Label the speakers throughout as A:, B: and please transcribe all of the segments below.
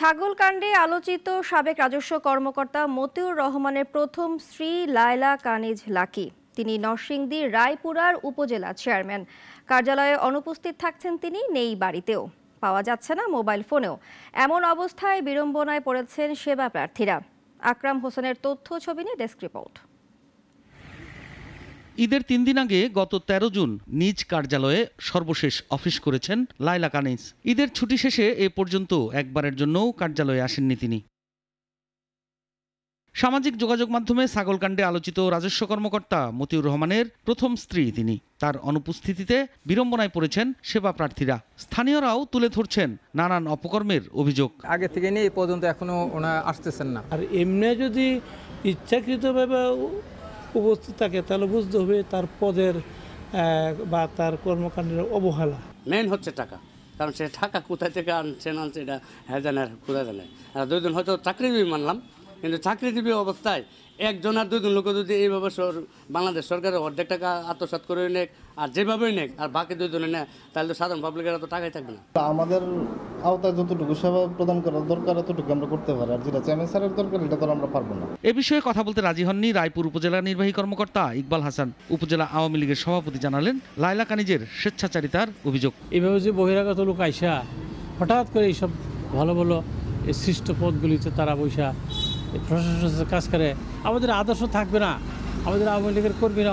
A: ছাগলকাণ্ডে আলোচিত সাবেক রাজস্ব কর্মকর্তা মতিউর রহমানের প্রথম স্ত্রী লায়লা কানিজ লাকি। তিনি নরসিংদীর রায়পুরার উপজেলা চেয়ারম্যান। কার্যালয়ে অনুপস্থিত থাকছেন তিনি, নেই বাড়িতেও, পাওয়া যাচ্ছে না মোবাইল ফোনেও। এমন অবস্থায় বিড়ম্বনায় পড়েছেন সেবা প্রার্থীরা। আকরাম হোসেনের তথ্য ছবি নিয়ে ডেস্ক রিপোর্ট।
B: ঈদের 3 দিন আগে গত 13 জুন নিজ কার্যালয়ে সর্বশেষ অফিস করেছেন লায়লা কানিজ। ঈদের ছুটি শেষে এ পর্যন্ত একবারের জন্যও কার্যালয়ে আসেননি তিনি। সামাজিক যোগাযোগ মাধ্যমে ছাগলকাণ্ডে আলোচিত রাজস্ব কর্মকর্তা মতিউর রহমানের প্রথম স্ত্রী তিনি। তার অনুপস্থিতিতে বিড়ম্বনায় পড়েছেন সেবা প্রার্থীরা। স্থানীয়রাও তুলে ধরছেন নানান অপকর্মের অভিযোগ।
C: আগে থেকে নিয়ে এই পর্যন্ত এখনো ওনা আসতেছেন না।
D: আর এমনি যদি ইচ্ছাকৃতভাবে উপস্থিত থাকে তাহলে বুঝতে হবে তার পদের বা তার কর্মকাণ্ডের অবহেলা।
E: মেন হচ্ছে টাকা, কারণ সে টাকা কোথায় থেকে আনছে এটা হ্যাঁ জানে আর কোথায় জানে। আর 2 দিন হয়তো চাকরিজীবী মানলাম, কিন্তু চাকরিজীবী অবস্থায় একজন আর 2 দিন লোক যদি এইভাবে বাংলাদেশ সরকারের অর্ধেক টাকা আত্মসাৎ করে নেক আর যেভাবেই নেক আর বাকি 2 জনে নেয়, তাহলে তো সাধারণ পাবলিকের তো টাকাই থাকবে না।
F: আমাদের আওতায় যতটুকু সেবা প্রদান করার দরকার ততটুকু আমরা করতে পারি, আর যেটা চেয়ারম্যান স্যারের দরকার এটা তো আমরা পারবো না।
B: এ বিষয়ে কথা বলতে রাজি হননি রায়পুর উপজেলা নির্বাহী কর্মকর্তা ইকবাল হাসান। উপজেলা আওয়ামী লীগের সভাপতি জানালেন, লায়লা কানিজের স্বেচ্ছাচারিতার অভিযোগ।
D: এইভাবে যে বহিরাগত লোক আইসা হঠাৎ করে এইসব ভালো ভালো এই সৃষ্ট পদগুলিতে তারা বৈশা প্রশাসনের কাজ করে, আমাদের আদর্শ থাকবে না। আমাদের আওয়ামী লীগের কর্মীরা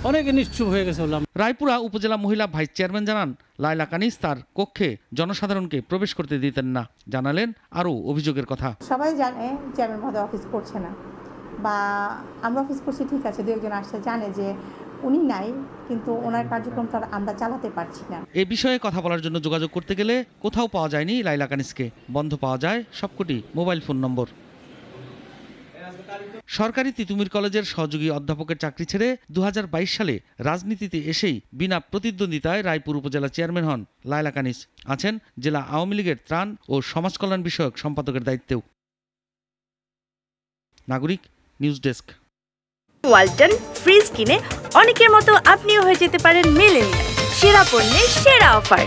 D: অনেকে নিশ্চুপ হয়ে গেছে বললাম।
B: রায়পুরা উপজেলা মহিলা ভাইস চেয়ারম্যান জানান, লায়লা কানিজ তার কক্ষে জনসাধারণকে প্রবেশ করতে দিতেন না। জানালেন আরও অভিযোগের কথা।
G: সবাই জানে চেয়ারম্যান মহোদয় অফিস করছে না, বা আমরা অফিস করছি ঠিক আছে, 2 একজন আসছে জানে যে উনি নাই, কিন্তু ওনার কার্যক্রম তো আমরা চালাতে পারছি না।
B: এ বিষয়ে কথা বলার জন্য যোগাযোগ করতে গেলে কোথাও পাওয়া যায়নি লায়লা কানিজকে। বন্ধ পাওয়া যায় সবকটি মোবাইল ফোন নম্বর। সরকারি তিতুমির কলেজের সহযোগী অধ্যাপকের চাকরি ছেড়ে 2022 সালে রাজনীতিতে এসেই বিনা প্রতিদ্বন্দ্বিতায় রায়পুর উপজেলা চেয়ারম্যান হন লায়লা কানিজ। আছেন জেলা আওয়ামী লীগের ত্রাণ ও সমাজ কল্যাণ বিষয়ক সম্পাদকের দায়িত্বেও। নাগরিক নিউজ ডেস্ক।
H: ওয়ালটন ফ্রিজ কিনে অনেকের মতো আপনিও হয়ে যেতে পারেন মিলেনিয়াল। সেরা পণ্যের সেরা অফার।